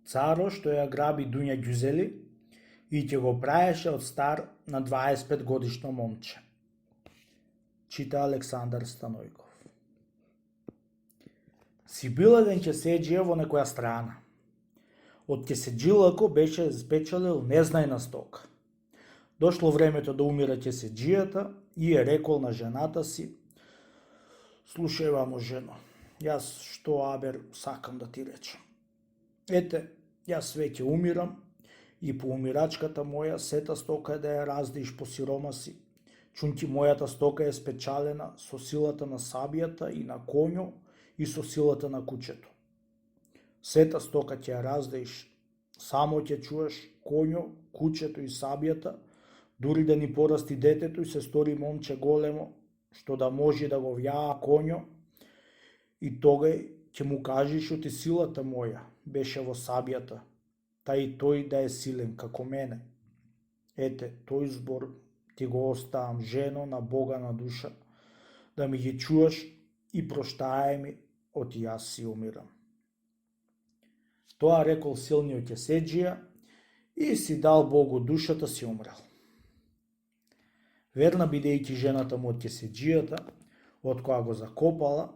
царо што ја граби Дуња Ѓузели и ќе го праеше од стар на 25 годишно момче. Чита Александар Станојков. Си бил еден ќеседжија во некоја страна. Од ќеседжилако беше спечалил незнајна стока. Дошло времето да умира ќеседжијата и е рекол на жената си: слушај, вамо жено, јас што абер сакам да ти речам. Ете, јас веќе умирам и по умирачката моја сета стока е да ја раздиш по сиромаси. Чунки мојата стока е спечалена со силата на сабијата и на конјо и со силата на кучето. Сета стока ќе ја раздиш, само ќе чуеш конјо, кучето и сабијата, дури да ни порасти детето и се стори момче големо, што да може да го вјаа конјо, и тогај ќе му кажеш оти силата моја беше во сабијата, та и тој да е силен како мене. Ете, тој збор ти го оставам, жено, на Бога на душа, да ми ги чуеш и проштај ми, оти јас си умирам. Тоа рекол силниот ќеседжија и си дал Богу душата, си умрел. Верна бидејќи жената му од ќеседжијата, од која го закопала,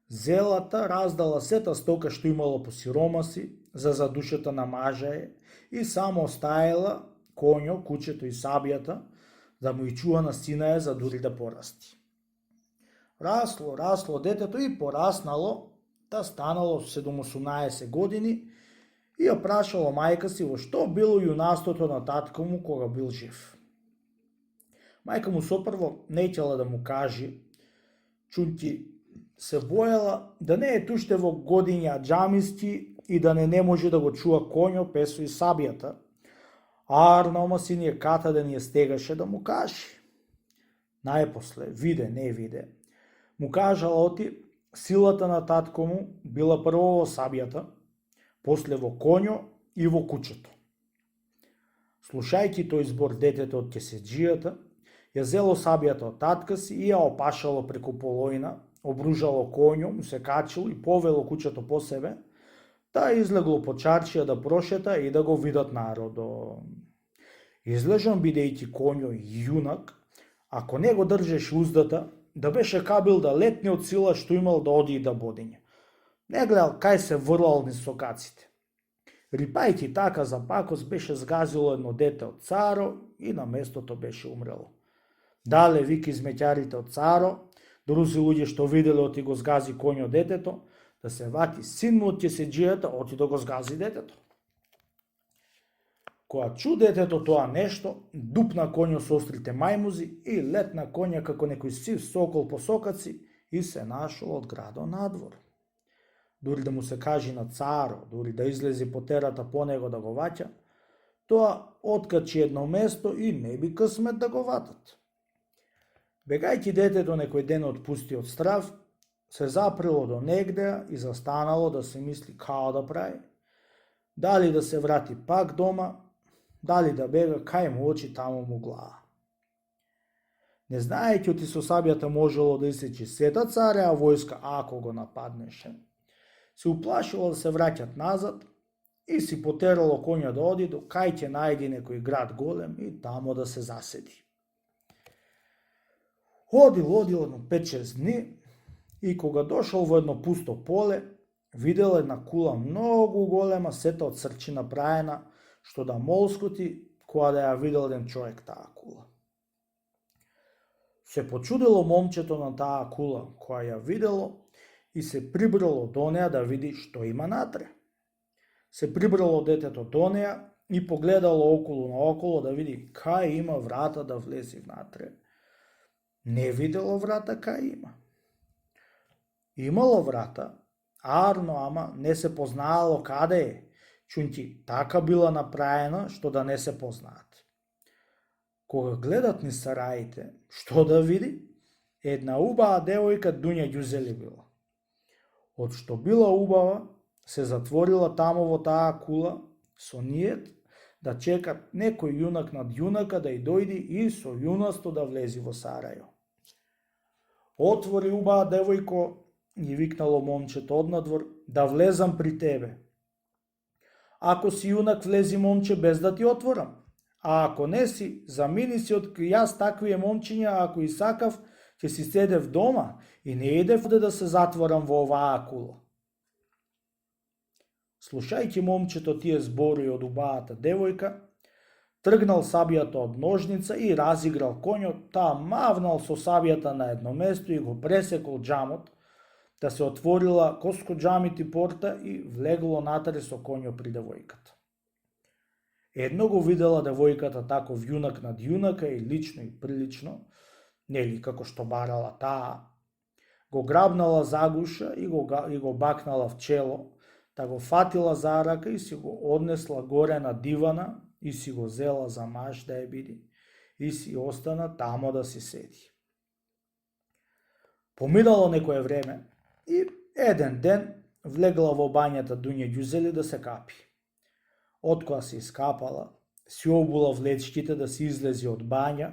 зелата раздала сета стока што имала по сиромаси, за душата на мажа е, и само оставила конјо, кучето и сабијата, да му и чува на сина е, за дури да порасти. Расло детето и пораснало, та станало 7-18 години и ја прашало мајка си во што било јунастото на татко му кога бил жив. Мајка му сопрво не ќела да му кажи, чунки се боела да не е туште во годиња џамисти и да не може да го чува конјо, песо и сабијата, а Арнома си ние ката да ни ја стегаше да му кажи. Најпосле, виде, не виде, му кажала оти силата на татко му била прво во сабијата, после во конјо и во кучето. Слушајќи тој збор, детето од ќеседжијата ја зело сабијата од татка си и ја опашало преку полојна, обружало конјо, му се качило и повело кучето по себе, та излегло по чаршија да прошета и да го видат народо. Излежан бидејќи конјо и јунак, ако не го држеше уздата, да беше кабил да летне од сила што имал да оди и да бодиње. Не гледал кај се врлал низ сокаците. Рипајќи така за пакос беше згазило едно дете од царо и на местото беше умрело. Дале вики измеќарите од царо, друзи луѓе што виделе оти го згази конјо детето, да се вати син му од ќеседжијата, оти да го згази детето. Кога чу детето тоа нешто, дупна конјо со острите мајмузи и летна конја како некој сив сокол по сокаци и се нашол од градо надвор. Дури да му се кажи на царо, дури да излези по терата по него да го ваќа, тоа откачи едно место и не би късмет да го ватат. Бегајќи детето некој ден отпусти од страв, се запрело до негде и застанало да се мисли као да прави, дали да се врати пак дома, дали да бега кај му очи, таму му глава. Не знаејќи оти со сабијата можело да исечи сета цареа војска ако го нападнеше, се уплашило да се враќат назад и си потерало конја да оди до кај ќе најди некој град голем и тамо да се заседи. Одил едно 5-6 дни и кога дошол во едно пусто поле, видел една кула многу голема, сета од срчи направена, што да молскоти кога да ја видел еден човек таа кула. Се почудило момчето на таа кула која ја видело и се прибрало до неа да види што има натре. Се прибрало детето до неа и погледало околу наоколу да види кај има врата да влези внатре. Не видело врата кај има. Имало врата, арно, ама не се познаало каде е, чунки така била направена што да не се познаат. Кога гледат низ сараите, што да види? Една убава девојка Дуња Ѓузели била. Од што била убава, се затворила тамо во таа кула со ниет да чекат некој јунак над јунака да и дојди и со јунасто да влези во сарајо. Отвори убава девојко, ги викнало момчето однадвор, да влезам при тебе. Ако си јунак, влези момче без да ти отворам. А ако не си, замини си од јас таквие момчиња, ако и сакав, ќе си седев дома и не идев да се затворам во оваа кула. Слушајќи момчето тие зборови од убавата девојка, тргнал сабијата од ножница и разиграл коњот, таа мавнал со сабијата на едно место и го пресекол џамот, да се отворила коско џамити порта и влегло натаре со коњот при девојката. Едно го видела девојката таков јунак над јунака и лично и прилично, нели како што барала таа, го грабнала за гуша и го бакнала в чело, та го фатила за рака и си го однесла горе на дивана и си го зела за маж да ја биди и си остана тамо да си седи. Поминало некое време и еден ден влегла во бањата Дуња Ѓузели да се капи. Откоја се искапала, си обула влечките да се излези од бања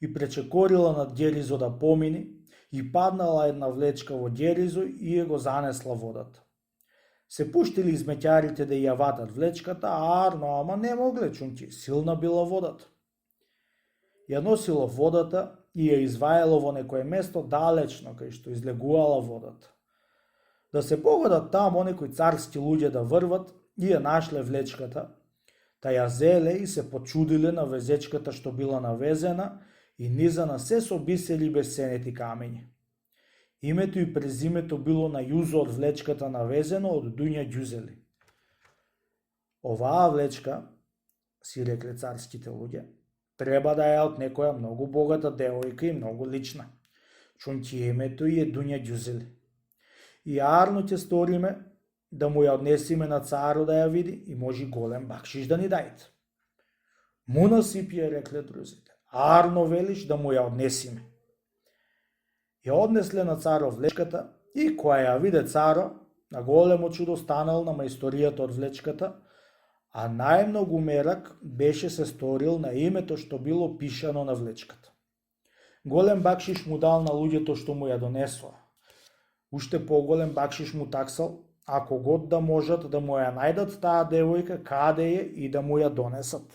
и пречекорила над ѓеризо да помини и паднала една влечка во ѓеризо и ја го занесла водата. Се пуштили измеќарите да ја ватат влечката, ама не могле, чунки силна била водата. Ја носило водата и ја извајало во некое место далечно кај што излегувала водата. Да се погодат тамо некои царски луѓе да врват и ја нашле влечката, та ја зеле и се почудиле на везечката што била навезена и низана се со бисери без сенети камењи. Името и презимето било на јузо од влечката навезено од Дуња Ѓузели. Оваа влечка, си рекле царските луѓе, треба да е од некоја многу богата девојка и многу лична. Чунки името и е Дуња Ѓузели. И арно ќе сториме да му ја однесиме на царо да ја види и може голем бакшиш да ни дајте. Му насипје, рекле друзите. Арно велиш да му ја однесиме. Ја однесле на царо влечката и која ја виде царо, на големо чудо станал на мајсторијата од влечката, а најмногу мерак беше се сторил на името што било пишано на влечката. Голем бакшиш му дал на луѓето што му ја донесоа. Уште поголем бакшиш му таксал, ако год да можат да му ја најдат таа девојка каде е и да му ја донесат.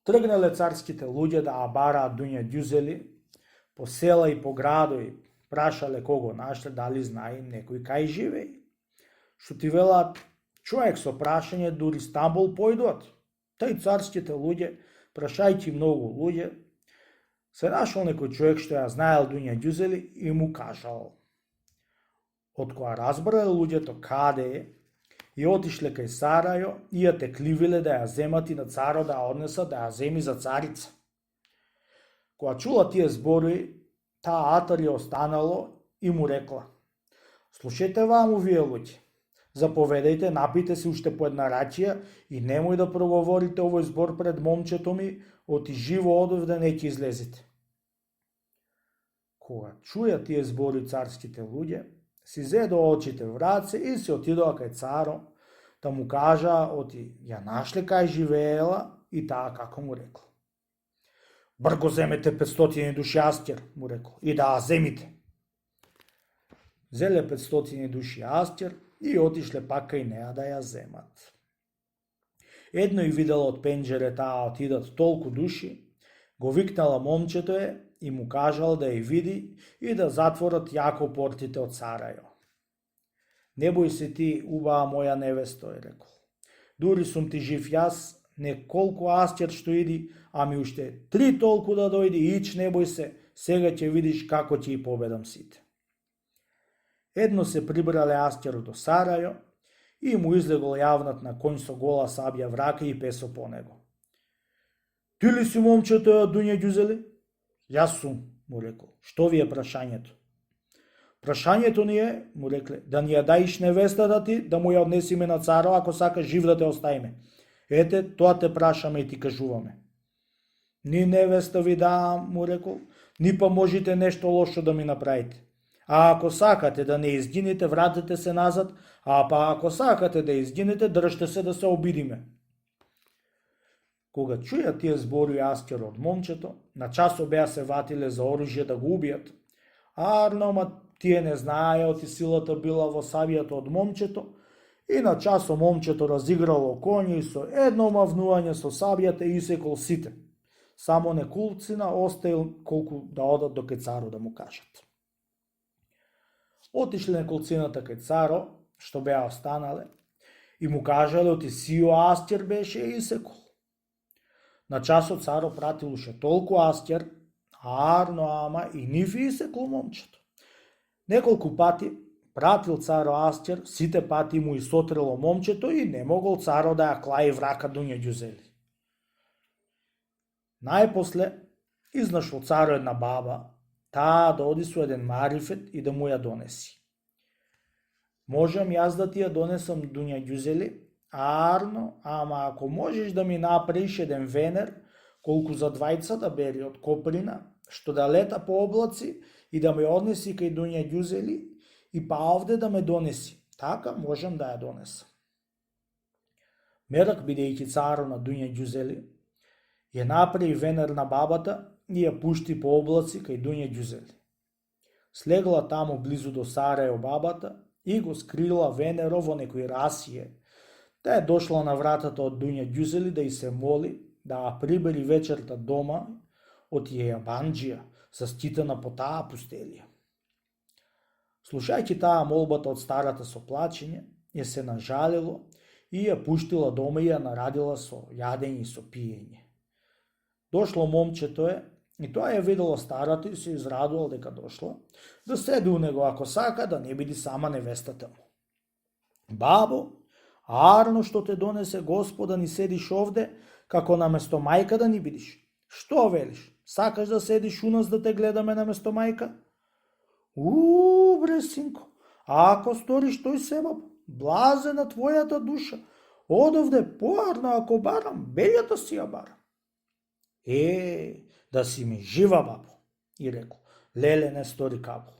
Тргнале царските луѓе да ја бараат Дуња Ѓузели, по села и по градови, прашале кого нашле, дали знае некој кај живеи. Што ти велаат, човек со прашање дури Стамбул појдуат. Тај царските луѓе, прашајќи многу луѓе, се нашол некој човек што ја знаел Дуња Ѓузели и му кажал. Откоја разбрале луѓето каде е, и отишле кај Сарајо и ја текливиле да ја земат и на царо да ја однесат да ја земи за царица. Кога чула тие зборови, таа атар ја останало и му рекла: слушајте ваму вие луѓе, заповедајте, напите се уште по една рачија и немој да проговорите овој збор пред момчето ми, оти живо одовде не ќе излезете. Кога чуја тие збори царските луѓе, си зедо очите в раце и се отидоа кај царо, да му кажа оти ја нашле кај живеела и таа како му рекла. Брго земете 500 души астер, му рекол, и да ја земите. Зеле 500 души астер и отишле пак кај неа да ја земат. Едно и видела од пенџере таа отидат толку души, го викнала момчето е и му кажал да ја види и да затворат јако портите од Сарајо. Не бој се ти, убава моја невесто, е рекол. Дури сум ти жив јас, не колку астер што иди, ами уште 3 толку да дојди, ич не бој се, сега ќе видиш како ќе и победам сите. Едно се прибрале астерот до Сарајо и му излегол јавнат на конј со гола сабја в рака и песо по него. Ти ли си момчето од Дуња Ѓузели? Јас сум, му рекол. Што ви е прашањето? Прашањето ни е, му рекле, да ни ја даиш невестата ти, да му ја однесиме на царо, ако сака жив да те оставиме. Ете, тоа те прашаме и ти кажуваме. Ни невеста ви давам, му рекол, ни па можете нешто лошо да ми направите. А ако сакате да не изгинете, вратете се назад, а па ако сакате да изгинете, држте се да се обидиме. Кога чуја тие зборови астер од момчето, на часо беа се ватиле за оружје да го убијат. Арно, ма тие не знаеа оти силата била во сабијата од момчето И на часо момчето разиграло коња и со едно мавнување со сабијата исекол сите. Само неколцина остаил колку да одат до кај царо да му кажат. Отишле неколцината кај царо, што беа останале, и му кажале оти сио астер беше исекол. На часот царо пратил уште толку астер, арно ама и ниф исекло момчето. Неколку пати пратил царо астер, сите пати му исотрело момчето и не могол царо да ја клаи врака дуња ѓузели. Најпосле изнашло царо една баба, таа да оди со еден марифет и да му ја донеси. Можам јас да ти ја донесам дуња ѓузели? Арно, ама ако можеш да ми направиш еден венер, колку за двајца да бери од коприна, што да лета по облаци и да ме однеси кај дуња ѓузели и па овде да ме донеси. Така можам да ја донесам. Мерак, бидејќи царо на дуња ѓузели, ја направи венер на бабата и ја пушти по облаци кај дуња ѓузели. Слегла таму близу до Сарајо бабата и го скрила венеро во некој расие. Та е дошла на вратата од дуња ѓузели да и се моли да ја прибери вечерта дома од јејабанџија, заститана по таа пустелија. Слушајќи таа молбата од старата со плачење, ја се нажалило и ја пуштила дома и ја нарадила со јадење и со пиење. Дошло момчето и тоа ја видело старата и се израдувал дека дошла, да седи у него ако сака да не биде сама невестата му. Бабо, арно што те донесе Господ да ни седиш овде, како наместо мајка да ни бидиш. Што велиш? Сакаш да седиш у нас да те гледаме наместо мајка? Бре, синко, ако сториш тој себаб, блазена твојата душа, одовде поарно ако барам, белјата си ја барам. Да си ми жива, бабо, и рекол, леле не стори кабо.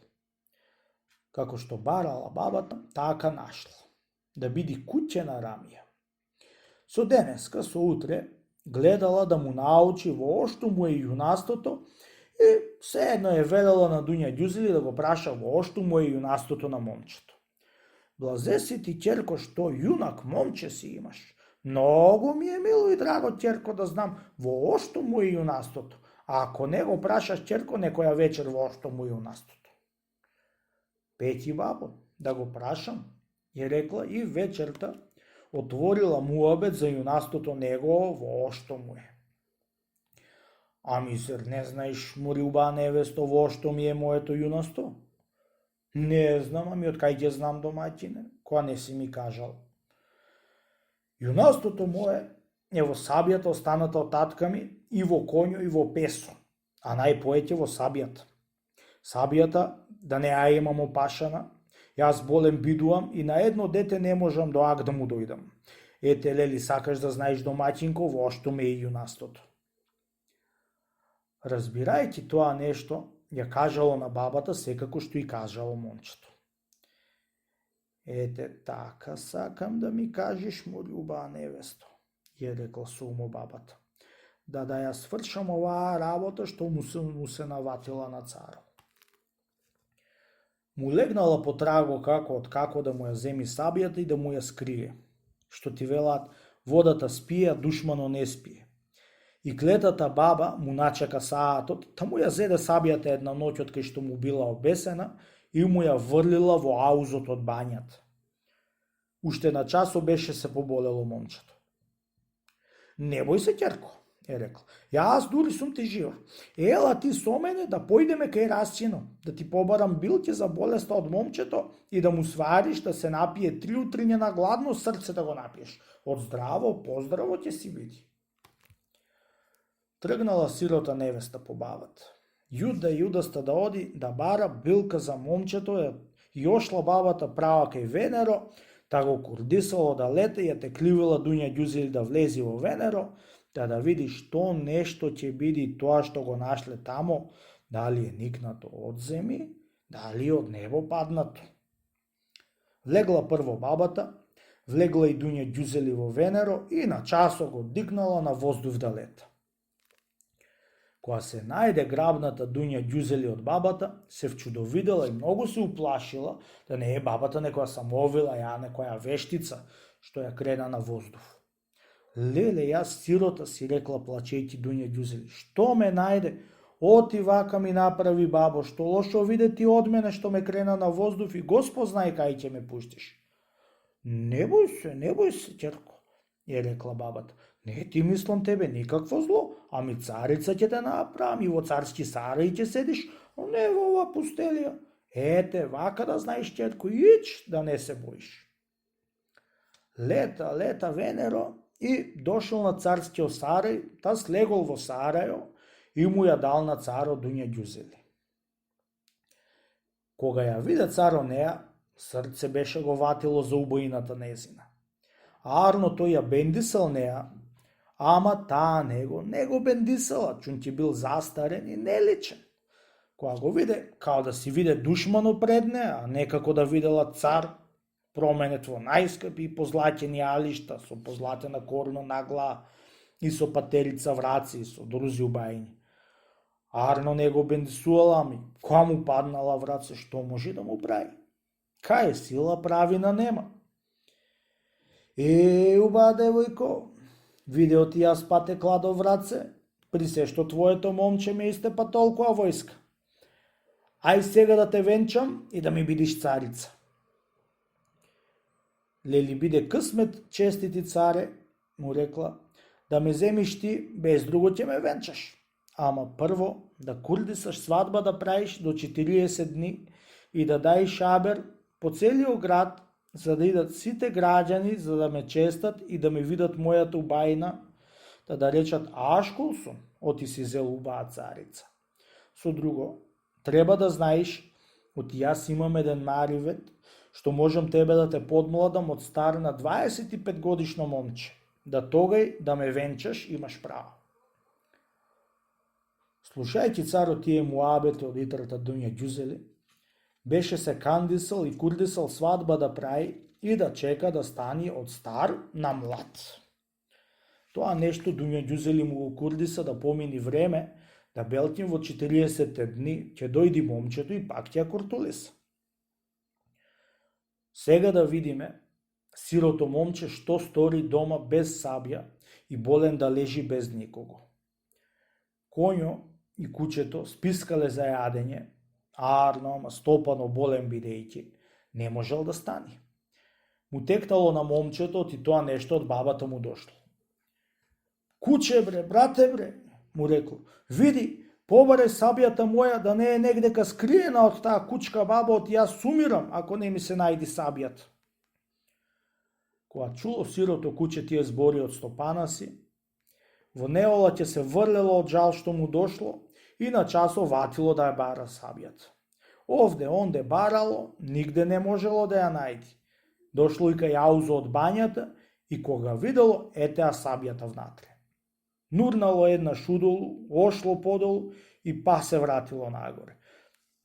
Како што барала бабата, така нашла, да биди куќе на рамија. Со денеска, со утре, гледала да му научи во што му е јунастото и sejedno je велела на дуња ѓузели да го праша во што му е јунастото на момчето. Блазе си ти, ќерко, што јунак момче си имаш. Многу ми е мило и драго, ќерко, да знам во што му е јунастото, а ако не го прашаш, ќерко, некоја вечер во што му е јунастото. Пети, бабо, да го прашам, ја рекла и вечерта отворила муабет за јунастото негово во што му е. Ами зер не знаеш, морилба невесто, во што ми е моето јунасто? Не знам, ами од кај ќе знам, домаќине, која не си ми кажал. Јунастото мое е во сабијата останата од татка ми и во коњу и во песо, а најпоеќе во сабијата. Сабијата да не ја имам опашана, јас болен бидувам и на едно дете не можам до ак да му дојдам. Ете, лели, сакаш да знаеш, домаќинко, во што ме е јунастото? Разбирајќи тоа нешто, ја кажало на бабата секако што и кажало момчето. Ете, така сакам да ми кажеш, морјуба невесто, ја рекла со умо бабата, да ја свршам оваа работа што му се наватила на царо. Му легнала по траго како да му ја земи сабијата и да му ја скрие. Што ти велат, водата спија, душмано не спие. И клетата баба му начека саатот, та му ја зеде сабијата една ноќ од кај што му била обесена и му ја врлила во аузот од бањата. Уште на часо беше се поболело момчето. Не бој се, ќерко, е рекла. Јас дури сум ти жива. Ела ти со мене да појдеме кај Расино, да ти побарам билки за болеста од момчето и да му свариш да се напие 3 утриња на гладно срце да го напиеш. Од здраво, поздраво ќе си биди. Тргнала сирота невеста по бабата. Јудаста да оди да бара билка за момчето и ошла бабата права кај Венеро, та го курдисало да лете и ја текливила дуња ѓузели да влези во Венеро, да види што нешто ќе биди тоа што го нашле тамо, дали е никнато од земи, дали од небо паднато. Влегла прво бабата, влегла и дуња ѓузели во Венеро и на часо го дигнала на воздух да лета. Кога се најде грабната Дуња Ѓузели од бабата, се вчудовидела и многу се уплашила да не е бабата некоја самовила, ја некоја вештица, што ја крена на воздух. Леле, јас сирота, си рекла плачејќи Дуња Ѓузели, што ме најде? Оти вака ми направи бабо, што лошо виде ти од мене што ме крена на воздух и Господ знае кај ќе ме пуштиш. Не бој се, ќерко, ја рекла бабата. Не ти мислам тебе никакво зло, ами царица ќе те направам и во царски сарај ќе седиш, но не во ова пустелија. Ете, вака да знаеш, ќерко, ич да не се боиш. Лета Венеро и дошол на царскиот сарај, та слегол во сарајо и му ја дал на царо Дуња Ѓузели. Кога ја виде царо неа, срце беше го ватило за убоината незина. Арно тој ја бендисал неа, ама таа не го бендисала, чунки бил застарен и неличен. Кога го виде, као да си виде душмано пред неа, а некако да видела цар, променет во најскапи и позлатени алишта, со позлатена корона на глава и со патерица враци и со друзи убајни. Арно не го бендисувала, ами кога му паднала враце, што може да му прави? Кај сила правина нема. Уба девојко, видео ти јас пате кладо враце, при се што твоето момче ме истепа толкова војска. Ај сега да те венчам и да ми бидиш царица. Лели биде късмет, честити царе, му рекла, да ме земиш ти, без друго ќе ме венчаш. Ама прво да курдисаш свадба да правиш до 40 дни и да дај шабер по целиот град, за да идат сите граѓани, за да ме честат и да ме видат мојата убајна, да речат ашкул сум, оти си зел убаа царица. Со друго, треба да знаеш, оти јас имам еден маривет, што можам тебе да те подмладам од стар на 25 годишно момче. Да тогај да ме венчаш имаш право. Слушајќи царот тие муабете од итрата Дуња Ѓузели, беше се кандисал и курдисал свадба да прави и да чека да стани од стар на млад. Тоа нешто Дуња Ѓузели му го курдиса да помини време, да белким во 40 дни ќе дојди момчето и пак ќе ја куртулиса. Сега да видиме сирото момче што стори дома без сабја и болен да лежи без никого. Коњо и кучето спискале за јадење, арно, ама стопано болен бидејќи, не можел да стани. Му тектало на момчето и тоа нешто од бабата му дошло. Куче бре, брате бре, му рекло, види, побаре сабјата моја да не е негдека скриена од таа кучка баба, од јас сумирам ако не ми се најди сабјата. Кога чуло сирото куче тие збори од стопана си, во неола ќе се врлело од жал што му дошло и на часо ватило да ја бара сабјата. Овде, онде барало, нигде не можело да ја најди. Дошло и кај јаузо од бањата и кога видело, етеа сабјата внатре. Нурнало еднаш удолу, ошло подолу и па се вратило нагоре.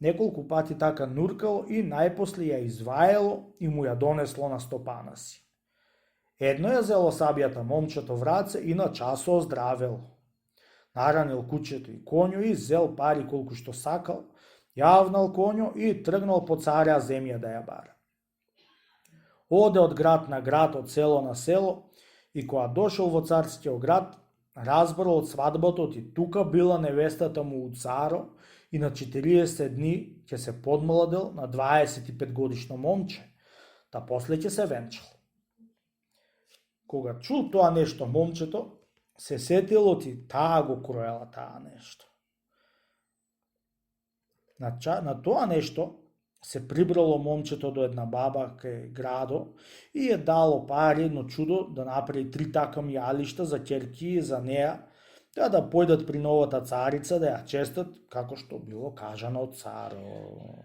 Неколку пати така нуркало и најпосле ја изваело и му ја донесло на стопана си. Едно ја зело сабјата момчето враце и на часо оздравело. Наранил кучето и коњо и зел пари колку што сакал, јавнал коњо и тргнал по царја земја да ја бара. Оде од град на град, од село на село и кога дошол во царскиот град, разбрал од свадбата и тука била невестата му у царо и на 40 дни ќе се подмладил на 25 годишно момче, та после ќе се венчал. Кога чул тоа нешто момчето, се сетило ти таа го кроела таа нешто. На тоа нешто се прибрало момчето до една баба кај градо и е дало пари, едно чудо, да направи 3 такам јалишта за ќерки и за неа, да појдат при новата царица да ја честат, како што било кажано од царо.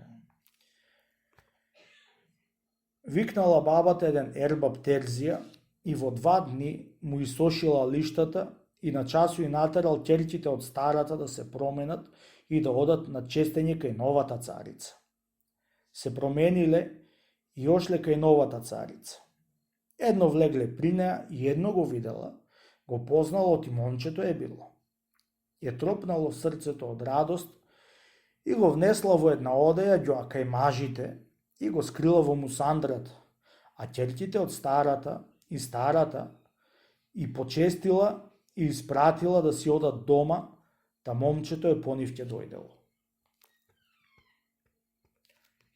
Викнала бабата еден ербаб терзија и во 2 дни му исошила лиштата и на часу и натерал ќерките од старата да се променат и да одат на честење кај новата царица. Се промениле и ошле кај новата царица. Едно влегле при неа и едно го видела, го познало, оти момчето е било. ја тропнало срцето од радост и го внесла во една одеја ѓоа кај мажите и го скрила во мусандрата, а ќерките од старата и почестила и испратила да си одат дома, та момчето е по нив ќе дојдело.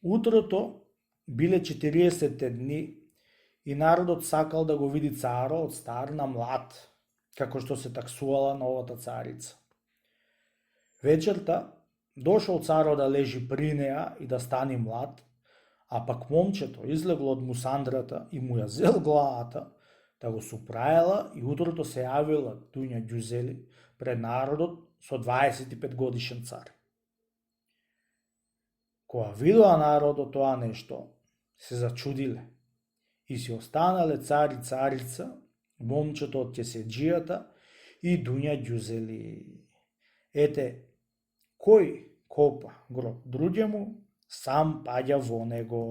Утрото биле 40 дни и народот сакал да го види царо од стар на млад, како што се таксувала новата царица. Вечерта дошол царо да лежи при неа и да стани млад, а пак момчето излегло од мусандрата и му ја зел главата, да го супраела и утрото се јавила Дуња Ѓузели пред народот со 25 годишен цар. Кога видоа народот тоа нешто, се зачудиле и си останале цар и царица, момчето од кеседџијата и Дуња Ѓузели. Ете, кој копа гроб друѓему, сам паѓа во него.